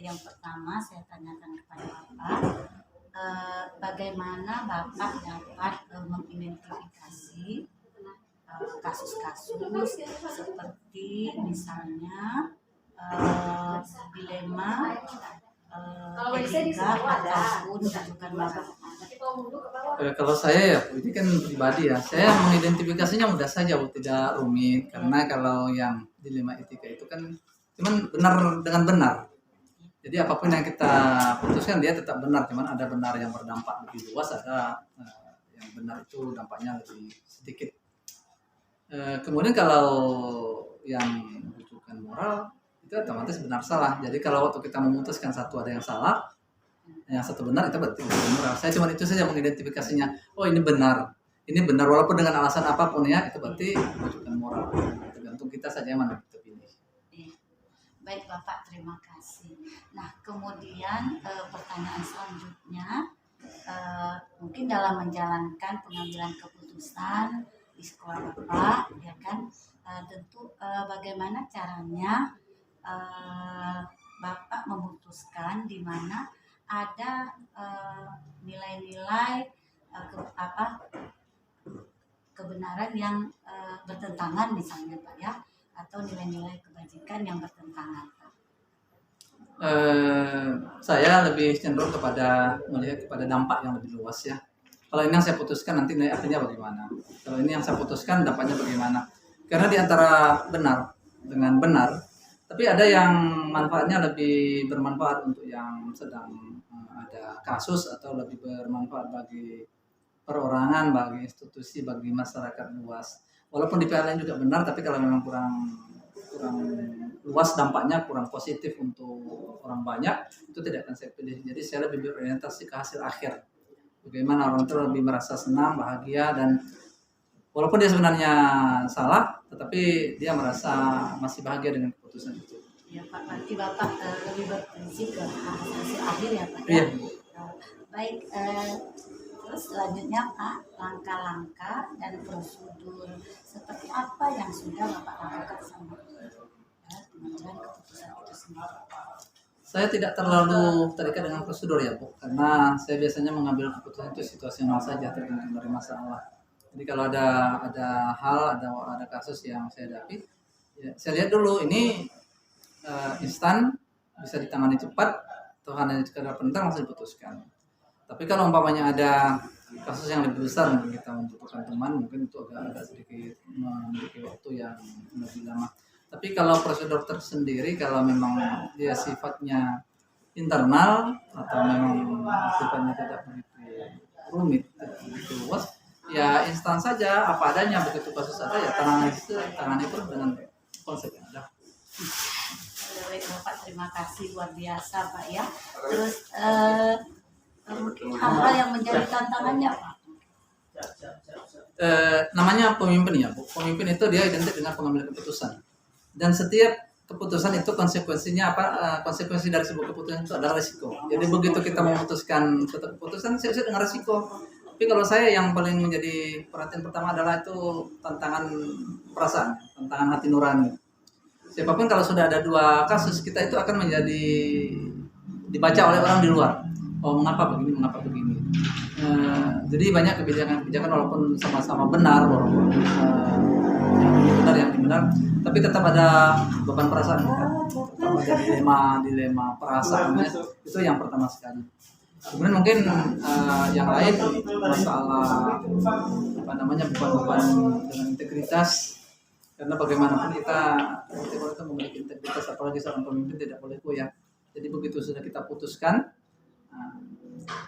yang pertama saya tanyakan kepada Bapak, bagaimana Bapak dapat mengidentifikasi kasus-kasus seperti misalnya dilema etika ataupun rujukan Bapak. Kalau saya ya, ini kan pribadi ya, saya mengidentifikasinya mudah saja, Bu, tidak rumit. Karena kalau yang dilema etika itu kan cuman benar dengan benar. Jadi apapun yang kita putuskan dia tetap benar, cuman ada benar yang berdampak lebih luas, ada yang benar itu dampaknya lebih sedikit. Kemudian kalau yang rujukan moral itu otomatis benar salah. Jadi kalau waktu kita memutuskan satu ada yang salah, yang satu benar, itu berarti moral. Saya cuma itu saja mengidentifikasinya. Oh ini benar walaupun dengan alasan apapun ya, itu berarti rujukan moral. Tergantung kita saja yang mana kita pilih. Baik Bapak, terima kasih. Nah kemudian pertanyaan selanjutnya, mungkin dalam menjalankan pengambilan keputusan di sekolah Bapak, ya kan, tentu bagaimana caranya Bapak memutuskan di mana ada nilai-nilai kebenaran yang bertentangan misalnya Pak ya, atau nilai-nilai kebajikan yang bertentangan. Saya lebih cenderung kepada melihat kepada dampak yang lebih luas ya. Kalau ini yang saya putuskan nanti artinya bagaimana? Kalau ini yang saya putuskan dampaknya bagaimana? Karena di antara benar dengan benar, tapi ada yang manfaatnya lebih bermanfaat untuk yang sedang ada kasus atau lebih bermanfaat bagi perorangan, bagi institusi, bagi masyarakat luas. Walaupun di pihak lain juga benar, tapi kalau memang kurang luas dampaknya, kurang positif untuk orang banyak, itu tidak akan saya pilih. Jadi saya lebih berorientasi ke hasil akhir. Bagaimana orang itu lebih merasa senang, bahagia, dan walaupun dia sebenarnya salah, tetapi dia merasa masih bahagia dengan keputusan itu. Ya Pak, berarti Bapak lebih berprinsip ke hasil akhir ya Pak ya. Iya. Baik, terus selanjutnya Pak, langkah-langkah dan prosedur seperti apa yang sudah Bapak lakukan sama menjalankan keputusan itu sendiri? Saya tidak terlalu terikat dengan prosedur ya Bu, karena saya biasanya mengambil keputusan itu situasional saja, tergantung dari masalah. Jadi kalau ada hal, ada kasus yang saya hadapi, ya, saya lihat dulu ini instan, bisa ditangani cepat, atau hanya sekedar penting langsung diputuskan. Tapi kalau umpamanya ada kasus yang lebih besar, mungkin kita membutuhkan teman, mungkin itu agak sedikit memiliki waktu yang lebih lama. Tapi kalau prosedur tersendiri, kalau memang dia sifatnya internal atau memang sifatnya tidak begitu rumit, tidak begitu luas, ya instan saja apa adanya. Begitu kasus ada ya tangani itu dengan konsep yang ada. Baik Bapak, terima kasih luar biasa Pak ya. Terus mungkin hal-hal yang menjadi tantangannya Pak. Namanya pemimpin ya Bu. Pemimpin itu dia identik dengan pengambilan keputusan. Dan setiap keputusan itu konsekuensinya apa? Konsekuensi dari sebuah keputusan itu adalah risiko. Jadi begitu kita memutuskan suatu keputusan, sesuai dengan risiko. Tapi kalau saya yang paling menjadi perhatian pertama adalah itu tantangan perasaan, tantangan hati nurani. Siapapun kalau sudah ada dua kasus, kita itu akan menjadi dibaca oleh orang di luar. Oh mengapa begini. Jadi banyak kebijakan walaupun sama-sama benar, walaupun yang benar, tapi tetap ada beban perasaan kita. Tetap ada dilema perasaannya, itu yang pertama sekali. Kemudian mungkin yang lain masalah beban dengan integritas, karena bagaimanapun kita memiliki integritas, apalagi seorang pemimpin tidak boleh goyah. Jadi begitu sudah kita putuskan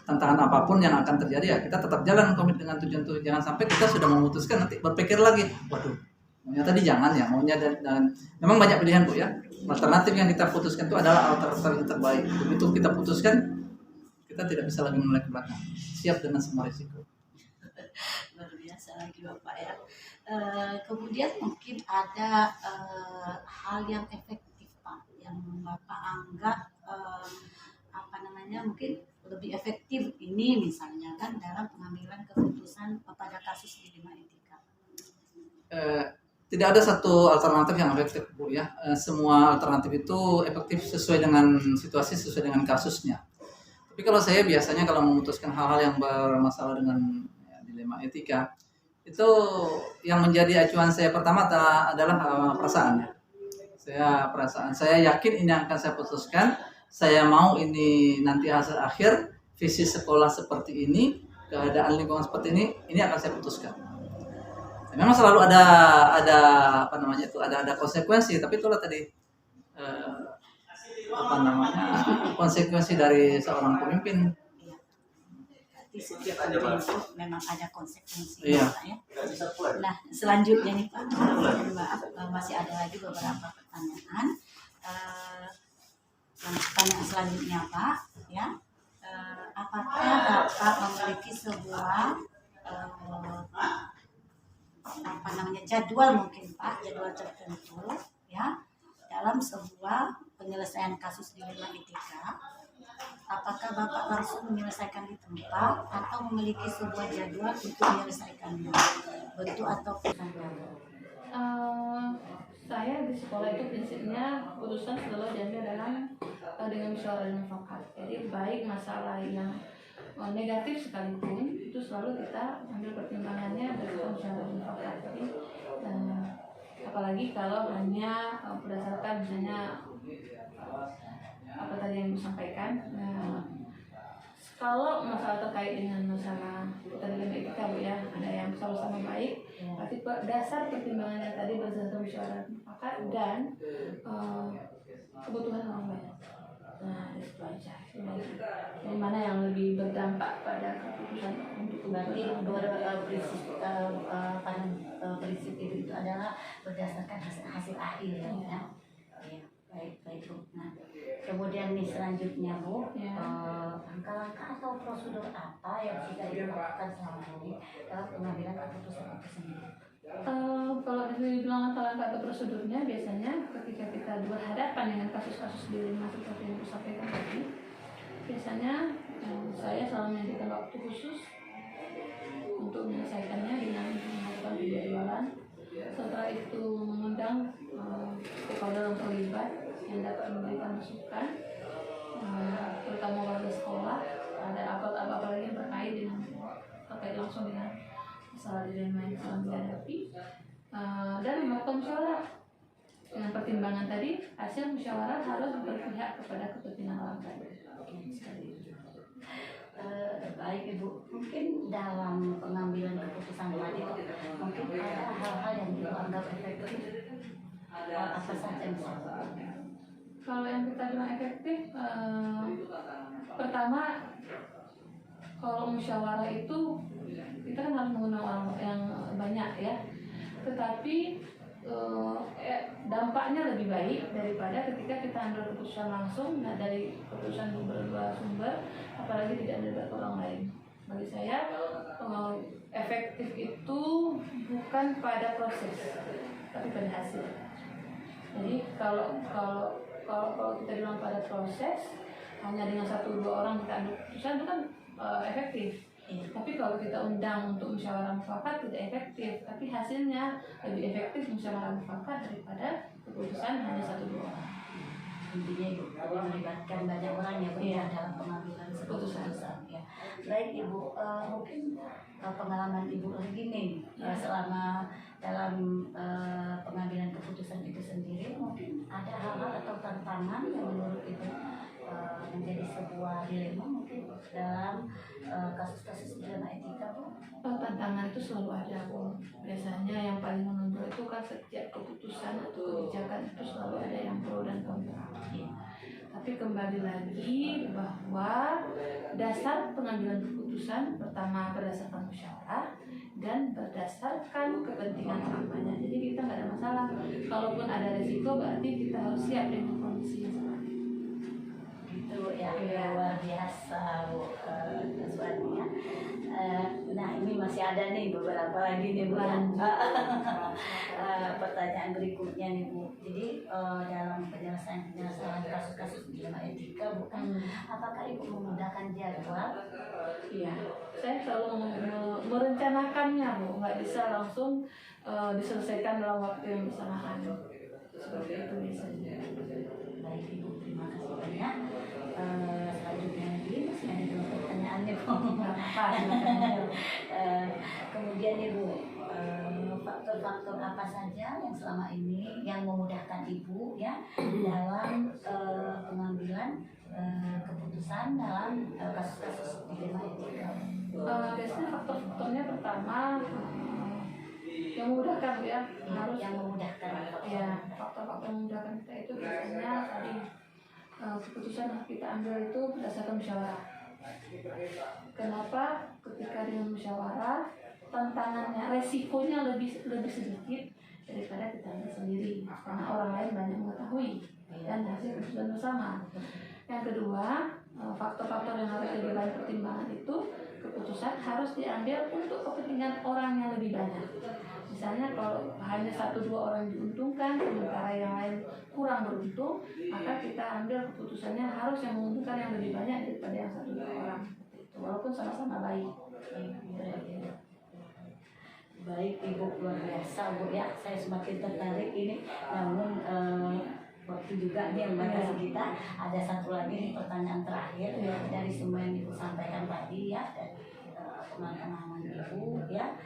tantangan apapun yang akan terjadi, ya kita tetap jalan komit dengan tujuan itu. Jangan sampai kita sudah memutuskan nanti berpikir lagi, waduh maunya tadi jangan ya, maunya dan memang banyak pilihan Bu ya. Alternatif yang kita putuskan itu adalah alternatif yang terbaik. Begitu kita putuskan, kita tidak bisa lagi menoleh ke belakang, siap dengan semua risiko. Luar biasa lagi Bapak ya. Kemudian mungkin ada hal yang efektif Pak, yang Bapak anggap mungkin lebih efektif ini misalnya kan dalam pengambilan keputusan pada kasus dilema etika. Tidak ada satu alternatif yang efektif Bu ya, semua alternatif itu efektif sesuai dengan situasi, sesuai dengan kasusnya. Tapi kalau saya biasanya kalau memutuskan hal-hal yang bermasalah dengan ya, dilema etika, itu yang menjadi acuan saya pertama adalah perasaan. Perasaan saya yakin ini yang akan saya putuskan. Saya mau ini nanti hasil akhir, visi sekolah seperti ini, keadaan lingkungan seperti ini akan saya putuskan. Memang selalu ada apa namanya itu, ada konsekuensi, tapi itulah tadi eh, apa namanya konsekuensi dari seorang pemimpin. Di setiap pemimpin memang ada konsekuensi. Iya. Ya. Nah, selanjutnya nih Pak, maaf, masih ada lagi beberapa pertanyaan. Yang pertanyaan selanjutnya Pak, ya, apakah Bapak memiliki sebuah apa namanya jadwal mungkin Pak, jadwal tertentu ya dalam sebuah penyelesaian kasus dilema etika? Apakah Bapak langsung menyelesaikan di tempat atau memiliki sebuah jadwal untuk menyelesaikannya? Bentuk atau saya di sekolah itu prinsipnya keputusan selalu diambil dengan musyawarah mufakat. Jadi baik masalah yang negatif sekalipun itu selalu kita ambil pertimbangannya dari musyawarah mufakat. Jadi apalagi kalau hanya berdasarkan misalnya apa tadi yang disampaikan. Kalau masalah terkait dengan masalah dilema etika Bu ya, ada yang sama-sama baik, tapi dasar pertimbangannya tadi berdasarkan musyawarah mufakat dan kebutuhan orang banyak. Nah, itu aja. Yang mana yang lebih berdampak pada keputusan untuk berarti prinsip prinsip itu adalah berdasarkan hasil akhir ya. Ya. Baik Bu. Nah, kemudian nih selanjutnya Bu, langkah-langkah atau prosedur apa yang sudah dilakukan selama ini dalam pengambilan keputusan itu sendiri? Kalau dibilang langkah-langkah atau prosedurnya, biasanya ketika kita berhadapan dengan kasus-kasus dilema seperti yang disampaikan tadi, biasanya saya selalu menyediakan waktu khusus untuk menyelesaikannya dengan melakukan penjadwalan. Setelah itu mengundang stakeholder yang terlibat yang dapat memberikan masukan, terutama warga sekolah, ada apa lagi yang terkait langsung dengan masalah dilema yang sedang dihadapi, dan melakukan musyawarah. Dengan pertimbangan tadi, hasil musyawarah harus berpihak kepada kepentingan orang banyak. Baik Ibu, mungkin dalam pengambilan keputusan tadi mungkin ada hal-hal yang dianggap efektif, apa saja misalnya? Kalau yang kita bilang efektif, pertama kalau musyawarah itu kita kan harus mengundang orang yang banyak ya, tetapi dampaknya lebih baik daripada ketika kita ambil keputusan langsung. Nah, dari keputusan berdua sumber, apalagi tidak melibatkan orang lain. Bagi saya efektif itu bukan pada proses, tapi pada hasil. Jadi kalau kita bilang pada proses, hanya dengan 1-2 orang kita ambil keputusan itu kan efektif. Tapi kalau kita undang untuk musyawarah mufakat tidak efektif, tapi hasilnya lebih efektif musyawarah mufakat daripada keputusan hanya 1-2 orang. Intinya Ibu melibatkan banyak orang ya dalam pengambilan keputusan. Ya. Baik Ibu, mungkin pengalaman Ibu lagi nih selama dalam pengambilan keputusan itu sendiri, mungkin ada hal-hal atau tantangan yang menurut Ibu menjadi sebuah dilema mungkin dalam kasus-kasus dilema etika Bu? Tantangan itu selalu ada Bu. Biasanya yang paling menonjol itu kan setiap keputusan atau kebijakan itu selalu ada yang pro dan kontra. Tapi kembali lagi bahwa dasar pengambilan keputusan pertama berdasarkan musyawarah dan berdasarkan kepentingan orang banyak. Jadi kita nggak ada masalah. Kalaupun ada risiko berarti kita harus siap dengan kondisi yang seperti itu. Gitu ya, luar biasa Bu Suwarni ya. Nah ini masih ada nih beberapa lagi nih Bu ya. Pertanyaan berikutnya nih Bu. Jadi dalam penyelesaian kasus-kasus dilema etika Bu kan, apakah Ibu memudahkan jadwal? Iya, saya selalu merencanakannya Bu, nggak bisa langsung diselesaikan dalam waktu yang bersamaan. seperti itu biasanya. Baik Ibu, terima kasih banyak. Selanjutnya lagi masih ada dua pertanyaannya Bu. Kemudian Ibu, faktor-faktor apa saja yang selama ini yang memudahkan Ibu ya dalam pengambilan keputusan dalam kasus-kasus dilema etika? Biasanya faktor-faktornya pertama yang memudahkan ya, harus Yang memudahkan ya, faktor-faktor yang memudahkan kita itu biasanya tadi keputusan yang kita ambil itu berdasarkan musyawarah. Kenapa? Ketika dengan musyawarah tantangannya, resikonya lebih sedikit daripada kita ambil sendiri karena orang lain banyak mengetahui dan hasil keputusan bersama. Yang kedua, faktor-faktor yang harus jadi bahan pertimbangan itu keputusan harus diambil untuk kepentingan orang yang lebih banyak. Misalnya kalau hanya 1-2 orang diuntungkan sementara yang lain kurang beruntung, maka kita ambil keputusannya harus yang menguntungkan yang lebih banyak daripada yang 1-2 orang. Walaupun sama-sama baik. Baik Ibu, luar biasa Bu ya, saya semakin tertarik ini. Namun waktu juga nih yang membatasi kita. Ada satu lagi pertanyaan terakhir dari semua yang Ibu sampaikan tadi ya, dari pengalaman Ibu ya.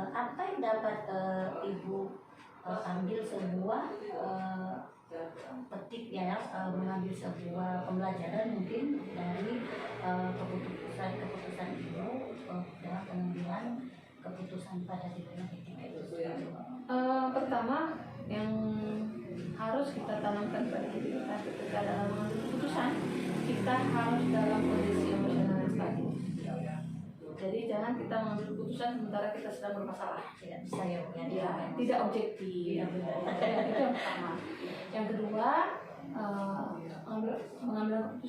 Apa yang dapat Ibu ambil sebuah petik ya, mengambil sebuah pembelajaran mungkin dari keputusan Ibu dalam pengambilan keputusan pada dilema etika itu? Pertama yang harus kita tanamkan pada diri kita ketika dalam mengambil keputusan, kita harus dalam kondisi emosional yang stabil. Jadi jangan kita mengambil keputusan sementara kita sedang bermasalah. Tidak bisa ya, Tidak objektif. Itu yang pertama. Yang kedua, mengambil keputusan